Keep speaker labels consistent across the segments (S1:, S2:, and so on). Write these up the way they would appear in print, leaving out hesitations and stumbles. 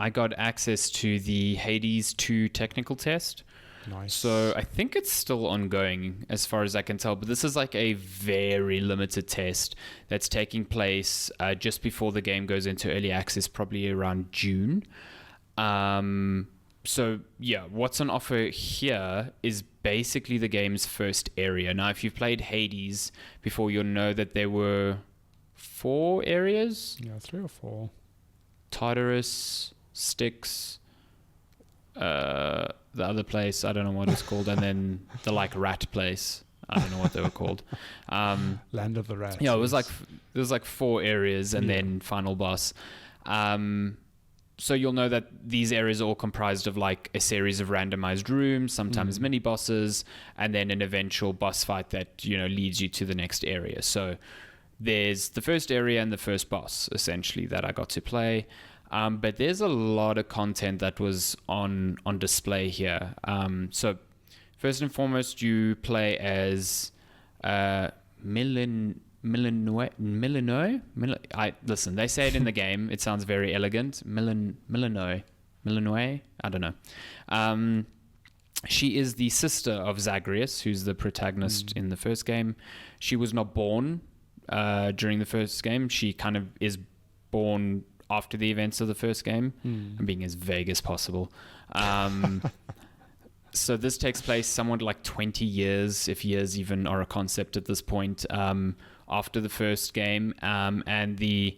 S1: I got access to the Hades 2 technical test.
S2: Nice.
S1: So I think it's still ongoing as far as I can tell, but this is like a very limited test that's taking place just before the game goes into early access, probably around June. So yeah, what's on offer here is basically the game's first area. Now, if you've played Hades before, you'll know that there were 4 areas.
S2: Yeah, 3 or 4.
S1: Tartarus, Styx, the other place, I don't know what it's called, and then the like rat place. I don't know what they were called.
S2: Land of the Rats.
S1: Yeah, it was like 4 areas and then final boss. So you'll know that these areas are all comprised of like a series of randomized rooms, sometimes mini bosses, and then an eventual boss fight that, you know, leads you to the next area. So there's the first area and the first boss, essentially, that I got to play. But there's a lot of content that was on display here. So first and foremost, you play as Millenoi. Listen, they say it in the game. It sounds very elegant. Millenoi. I don't know. She is the sister of Zagreus, who's the protagonist in the first game. She was not born during the first game. She kind of is born after the events of the first game. I'm being as vague as possible. So this takes place somewhat like 20 years, if years even are a concept at this point, after the first game. And the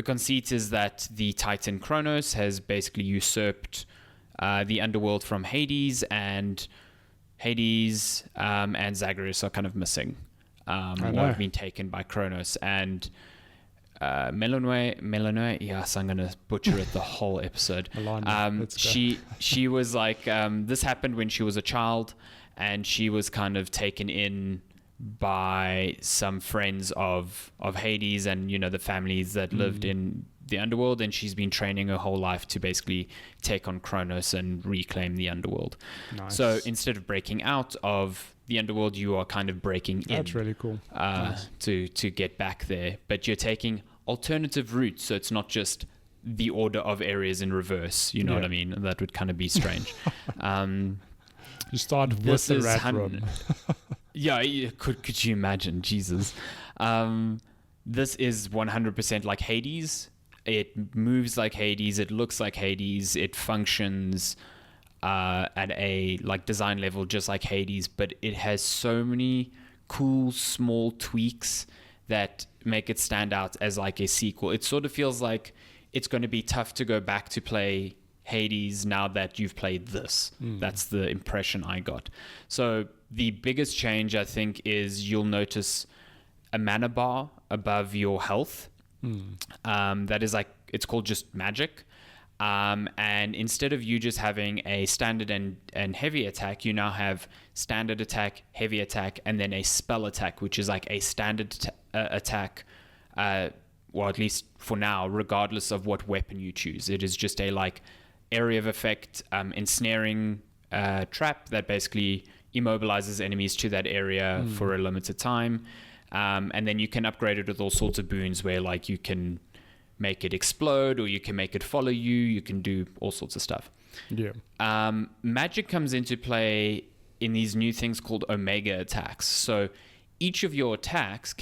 S1: conceit is that the Titan Kronos has basically usurped the underworld from Hades, and Hades and Zagreus are kind of missing, or have been taken by Kronos. And Millenoi, yes, I'm gonna butcher it the whole episode. She was like, this happened when she was a child, and she was kind of taken in by some friends of Hades and, you know, the families that lived in the underworld, and she's been training her whole life to basically take on Kronos and reclaim the underworld. Nice. So instead of breaking out of the underworld, you are kind of breaking in.
S2: That's really cool.
S1: To get back there, but you're taking alternative routes, so it's not just the order of areas in reverse. You know what I mean? That would kind of be strange.
S2: You start with the rat room.
S1: Yeah, could you imagine? Jesus. This is 100% like Hades. It moves like Hades. It looks like Hades. It functions at a like design level just like Hades, but it has so many cool small tweaks that make it stand out as like a sequel. It sort of feels like it's going to be tough to go back to play Hades now that you've played this. That's the impression I got. So the biggest change, I think, is you'll notice a mana bar above your health. That is like, it's called just magic. And instead of you just having a standard and heavy attack, you now have standard attack, heavy attack, and then a spell attack, which is like a standard attack, well, at least for now, regardless of what weapon you choose. It is just a like area of effect ensnaring trap that basically immobilizes enemies to that area for a limited time. And then you can upgrade it with all sorts of boons where like you can make it explode, or you can make it follow you. You can do all sorts of stuff.
S2: Yeah.
S1: Magic comes into play in these new things called Omega attacks. So each of your attacks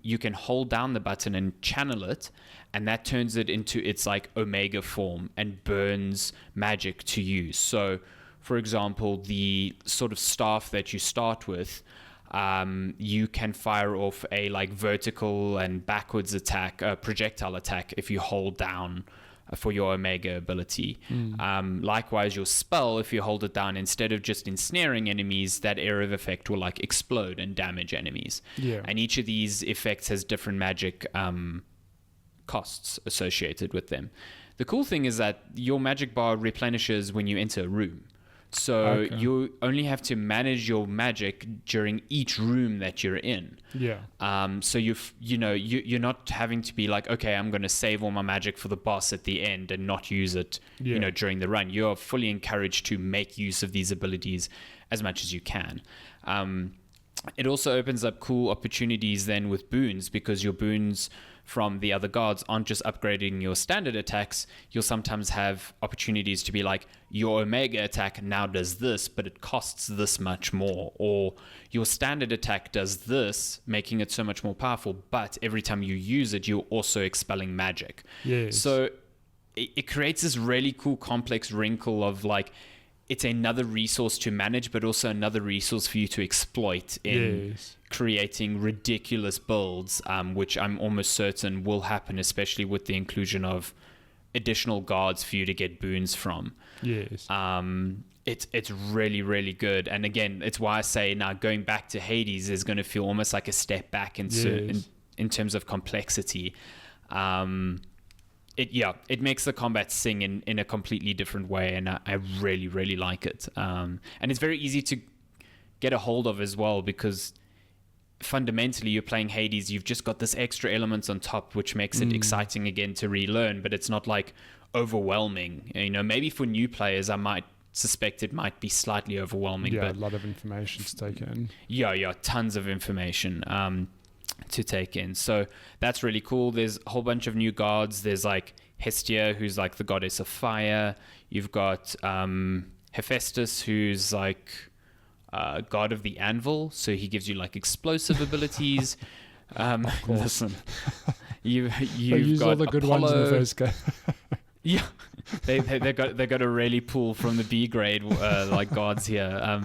S1: you can hold down the button and channel it, and that turns it into its like Omega form and burns magic to use. So, for example, the sort of staff that you start with, you can fire off a like vertical and backwards attack, projectile attack, if you hold down for your Omega ability. Likewise, your spell, if you hold it down, instead of just ensnaring enemies, that area of effect will like explode and damage enemies.
S2: Yeah.
S1: And each of these effects has different magic costs associated with them. The cool thing is that your magic bar replenishes when you enter a room. So you only have to manage your magic during each room that you're in.
S2: Yeah.
S1: So you're not having to be like, okay, I'm going to save all my magic for the boss at the end and not use it, during the run. You're fully encouraged to make use of these abilities as much as you can. it also opens up cool opportunities then with boons, because your boons from the other gods aren't just upgrading your standard attacks. You'll sometimes have opportunities to be like, your Omega attack now does this, but it costs this much more. Or your standard attack does this, making it so much more powerful, but every time you use it, you're also expelling magic.
S2: Yes.
S1: So it creates this really cool complex wrinkle of like, it's another resource to manage, but also another resource for you to exploit in creating ridiculous builds, which I'm almost certain will happen, especially with the inclusion of additional guards for you to get boons from.
S2: Yes.
S1: It's really, really good. And again, it's why I say now going back to Hades is going to feel almost like a step back in terms of complexity. It makes the combat sing in a completely different way, and I really, really like it. And it's very easy to get a hold of as well, because fundamentally you're playing Hades, you've just got this extra elements on top, which makes it exciting again to relearn, but it's not like overwhelming. You know, maybe for new players, I might suspect it might be slightly overwhelming.
S2: Yeah,
S1: but
S2: a lot of information to take in.
S1: Yeah, tons of information to take in. So that's really cool. There's a whole bunch of new gods. There's like Hestia, who's like the goddess of fire. You've got Hephaestus, who's like god of the anvil, so he gives you like explosive abilities. Listen, you've
S2: got all the good
S1: Apollo.
S2: ones in the first game.
S1: Yeah, they got a really pull from the B grade like gods here.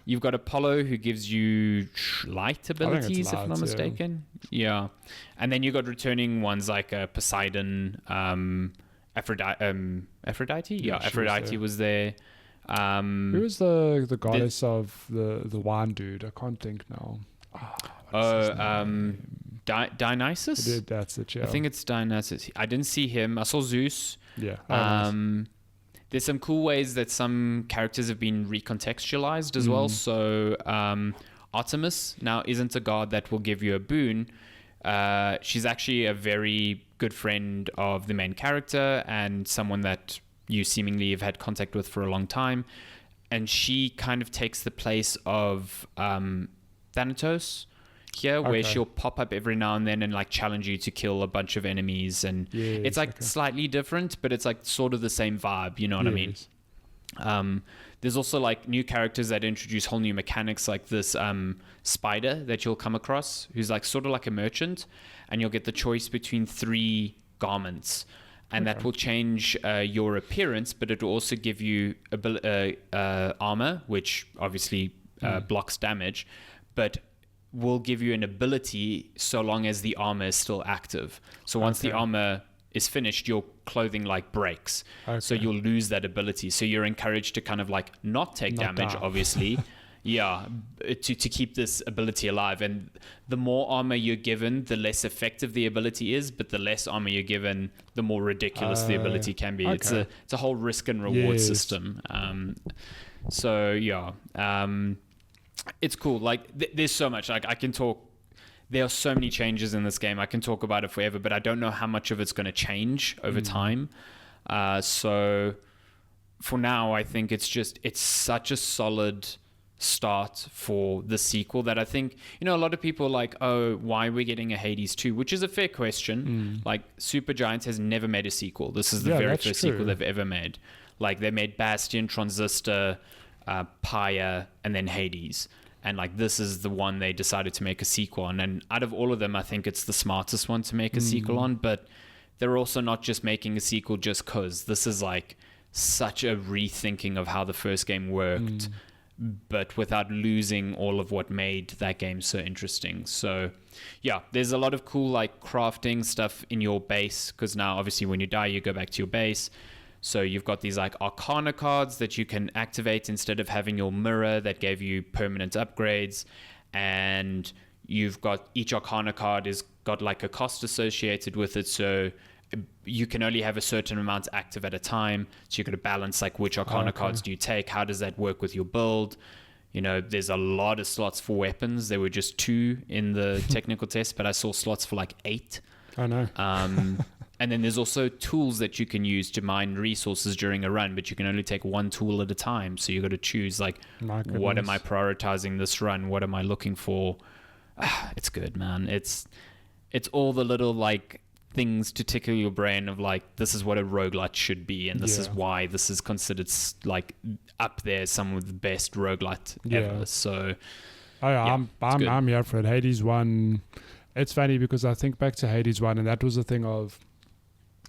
S1: You've got Apollo, who gives you light abilities, if I'm not mistaken. Yeah. And then you've got returning ones like Poseidon, Aphrodite. Yeah, Aphrodite was there.
S2: Who was the goddess of the wine dude? I can't think now.
S1: Dionysus?
S2: That's it, yeah.
S1: I think it's Dionysus. I didn't see him. I saw Zeus.
S2: Yeah.
S1: There's some cool ways that some characters have been recontextualized as well. So Artemis now isn't a god that will give you a boon. She's actually a very good friend of the main character and someone that you seemingly have had contact with for a long time. And she kind of takes the place of Thanatos here, where she'll pop up every now and then and like challenge you to kill a bunch of enemies, and it's like slightly different, but it's like sort of the same vibe, you know what I mean? There's also like new characters that introduce whole new mechanics, like this spider that you'll come across, who's like sort of like a merchant, and you'll get the choice between 3 garments, and that will change your appearance, but it will also give you armor, which obviously blocks damage, but will give you an ability so long as the armor is still active. So once the armor is finished, your clothing like breaks. So you'll lose that ability. So you're encouraged to kind of like not take damage, obviously. To keep this ability alive. And the more armor you're given, the less effective the ability is, but the less armor you're given, the more ridiculous the ability can be. It's a whole risk and reward system. It's cool. Like there's so much. Like I can talk. There are so many changes in this game. I can talk about it forever, but I don't know how much of it's going to change over time. So for now, I think it's such a solid start for the sequel that I think, a lot of people are like, oh, why are we getting a Hades 2? Which is a fair question. Like Supergiant has never made a sequel. This is the very first sequel they've ever made. Like they made Bastion, Transistor, Pyre, and then Hades, and like this is the one they decided to make a sequel on, and out of all of them I think it's the smartest one to make a sequel on. But they're also not just making a sequel just cause. This is like such a rethinking of how the first game worked, but without losing all of what made that game so interesting. So yeah, there's a lot of cool like crafting stuff in your base, because now obviously when you die you go back to your base. So you've got these like Arcana cards that you can activate instead of having your mirror that gave you permanent upgrades. And you've got each Arcana card is got like a cost associated with it. So you can only have a certain amount active at a time. So you've got to balance like which Arcana cards do you take? How does that work with your build? There's a lot of slots for weapons. There were just 2 in the technical test, but I saw slots for like 8.
S2: I know.
S1: And then there's also tools that you can use to mine resources during a run, but you can only take one tool at a time. So you got to choose like, what am I prioritizing this run? What am I looking for? It's good, man. It's all the little like things to tickle your brain of like, this is what a roguelite should be, and this is why this is considered like up there, some of the best roguelite ever. So
S2: I'm here for it. Hades 1. It's funny because I think back to Hades 1, and that was the thing of,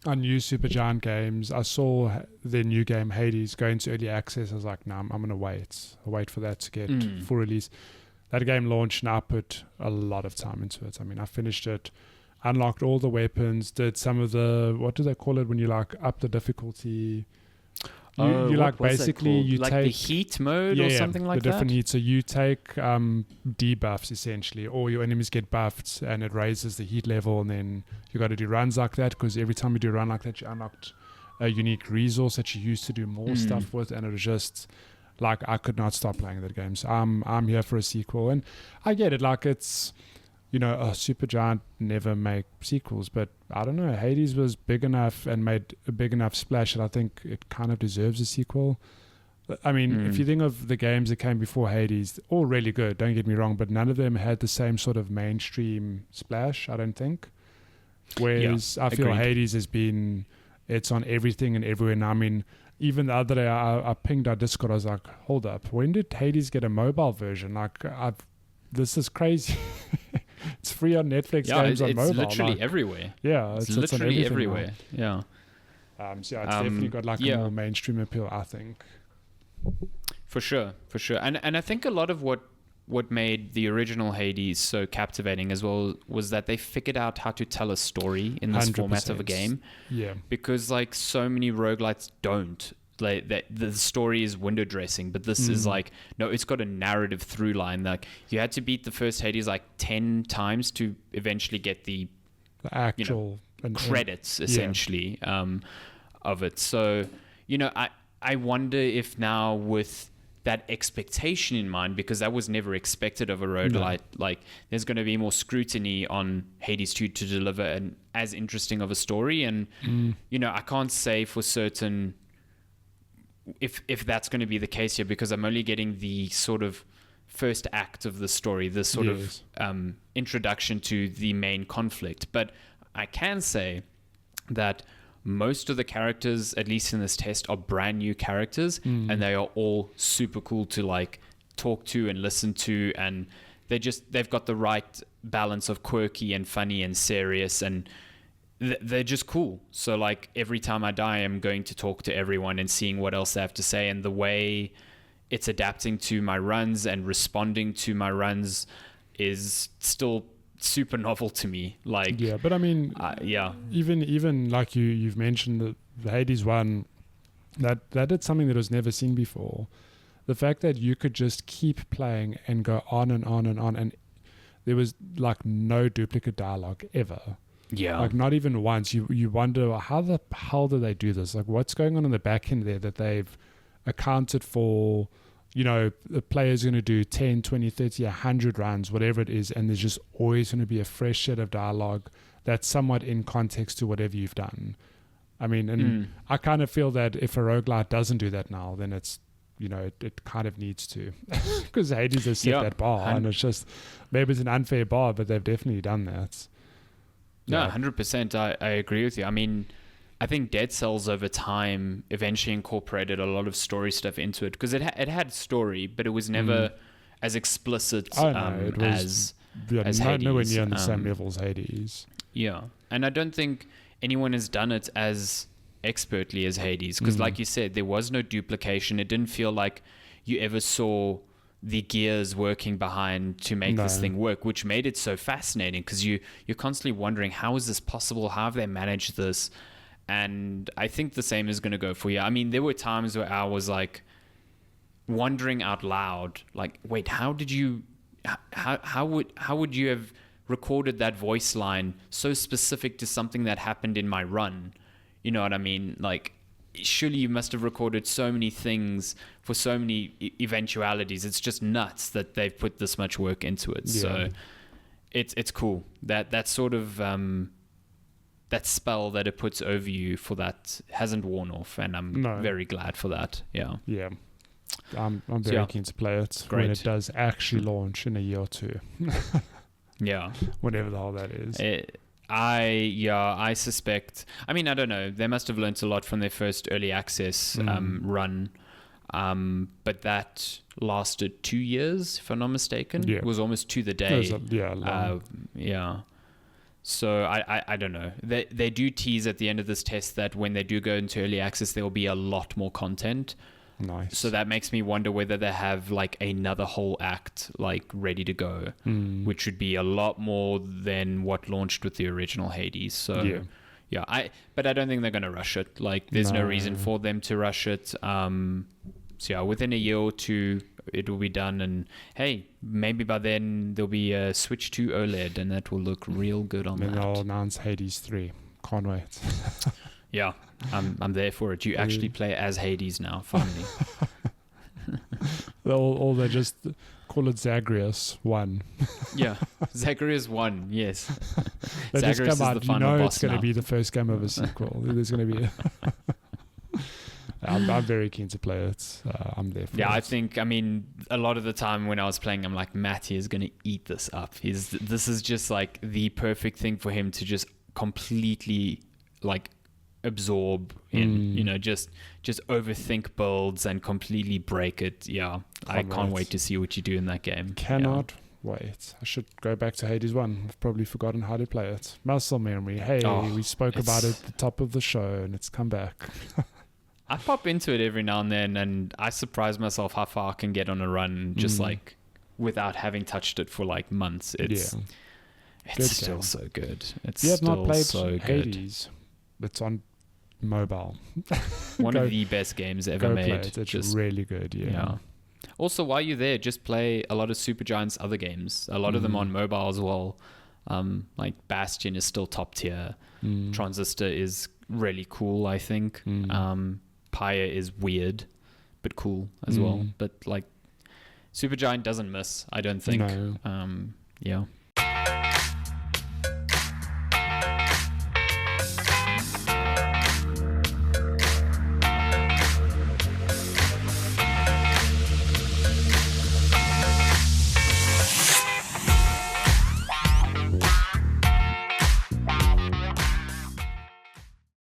S2: I knew Supergiant Games. I saw their new game Hades go into early access. I was like, I'm going to wait. I'll wait for that to get full release. That game launched and I put a lot of time into it. I mean, I finished it, unlocked all the weapons, did some of the, what do they call it when you like up the difficulty? You like basically you
S1: like
S2: take
S1: the heat mode or something like
S2: the different
S1: that.
S2: Heat. So you take debuffs essentially, or your enemies get buffed, and it raises the heat level. And then you got to do runs like that, because every time you do a run like that, you unlocked a unique resource that you use to do more stuff with. And it was just like I could not stop playing that game. So I'm here for a sequel, and I get it. Like it's, you know, Supergiant never make sequels, but I don't know. Hades was big enough and made a big enough splash that I think it kind of deserves a sequel. I mean, if you think of the games that came before Hades, all really good, don't get me wrong, but none of them had the same sort of mainstream splash, I don't think. Whereas I feel Hades has been, it's on everything and everywhere. And I mean, even the other day I pinged our Discord, I was like, hold up, when did Hades get a mobile version? Like, this is crazy. It's free on Netflix, games on mobile.
S1: It's literally everywhere.
S2: Yeah,
S1: it's literally everywhere.
S2: Now.
S1: Yeah.
S2: So it's definitely got like a more mainstream appeal, I think.
S1: For sure. And I think a lot of what made the original Hades so captivating as well was that they figured out how to tell a story in this 100%. Format of a game.
S2: Yeah.
S1: Because like so many roguelites don't. Like that, the story is window dressing, but this is like, no, it's got a narrative through line. Like you had to beat the first Hades like 10 times to eventually get the
S2: actual
S1: credits essentially of it. So, you know, I wonder if now with that expectation in mind, because that was never expected of a roguelite, like there's going to be more scrutiny on Hades 2 to deliver an as interesting of a story. And, you know, I can't say for certain if that's going to be the case here, because I'm only getting the sort of first act of the story, this sort of introduction to the main conflict. But I can say that most of the characters, at least in this test, are brand new characters, and they are all super cool to like talk to and listen to, and they've got the right balance of quirky and funny and serious, and they're just cool. So like every time I die, I'm going to talk to everyone and seeing what else they have to say, and the way it's adapting to my runs and responding to my runs is still super novel to me. Like
S2: but I mean even like you've mentioned the Hades one, that did something that was never seen before. The fact that you could just keep playing and go on and on and on, and there was like no duplicate dialogue ever. Like not even once. You wonder, how the hell do they do this? Like what's going on in the back end there that they've accounted for, you know, the player's going to do 10, 20, 30, 100 runs, whatever it is, and there's just always going to be a fresh set of dialogue that's somewhat in context to whatever you've done. I mean, and I kind of feel that if a roguelite doesn't do that now, then it's, you know, it kind of needs to, because Hades has set that bar, and it's just, maybe it's an unfair bar, but they've definitely done that.
S1: No, 100%. I agree with you. I mean, I think Dead Cells over time eventually incorporated a lot of story stuff into it, because it had story, but it was never as explicit as Hades.
S2: Nowhere near on the same level as Hades.
S1: Yeah, and I don't think anyone has done it as expertly as Hades, because like you said, there was no duplication. It didn't feel like you ever saw the gears working behind to make this thing work, which made it so fascinating, because you're constantly wondering, how is this possible? How have they managed this? And I think the same is going to go for you. I mean, there were times where I was like wondering out loud, like, wait, how would you have recorded that voice line so specific to something that happened in my run? You know what I mean? Like, surely you must have recorded so many things for so many eventualities. It's just nuts that they've put this much work into it. So it's cool. That sort of that that spell that it puts over you for that hasn't worn off, and I'm
S2: No.
S1: very glad for that. Yeah.
S2: Yeah. I'm very
S1: yeah.
S2: keen to play it
S1: Great.
S2: when it does actually launch in a year or two,
S1: Yeah.
S2: whatever the hell that is.
S1: I suspect. I mean, I don't know. They must have learnt a lot from their first early access run, but that lasted 2 years, if I'm not mistaken.
S2: Yeah.
S1: It was almost to the
S2: It
S1: day.
S2: was long.
S1: Yeah. So I don't know. They do tease at the end of this test that when they do go into early access, there will be a lot more content.
S2: Nice.
S1: So that makes me wonder whether they have like another whole act like ready to go, which would be a lot more than what launched with the original Hades. So but I don't think they're going to rush it. Like there's no reason for them to rush it. So yeah, within a year or two, it will be done. And hey, maybe by then there'll be a switch to OLED, and that will look real good on
S2: then
S1: that.
S2: they'll announce Hades 3. Can't wait.
S1: Yeah, I'm there for it. You actually play as Hades now, finally.
S2: Or they just call it Zagreus 1.
S1: Yeah, Zagreus 1, yes.
S2: They just
S1: Zagreus
S2: come
S1: is
S2: out,
S1: the final boss
S2: it's going to
S1: now.
S2: be the first game of a sequel. There's going to be... I'm very keen to play it. I'm there for it.
S1: Yeah, I mean, a lot of the time when I was playing, I'm like, Matty is going to eat this up. This is just like the perfect thing for him to just completely like absorb in, just overthink builds and completely break it. Yeah, I can't wait to see what you do in that game.
S2: Cannot wait. I should go back to Hades 1. I've probably forgotten how to play it. Muscle memory. Hey, we spoke about it at the top of the show and it's come back.
S1: I pop into it every now and then, and I surprise myself how far I can get on a run just like without having touched it for like months. It's still so good. It's
S2: you have
S1: still
S2: not played
S1: so
S2: Hades. It's on mobile.
S1: One of the best games ever made.
S2: Play it. It's just really good. Yeah.
S1: Also, while you're there, just play a lot of Supergiant's other games. A lot of them on mobile as well. Like Bastion is still top tier. Transistor is really cool, I think. Pyre is weird, but cool as well. But like Supergiant doesn't miss, I don't think.
S2: No.
S1: Yeah.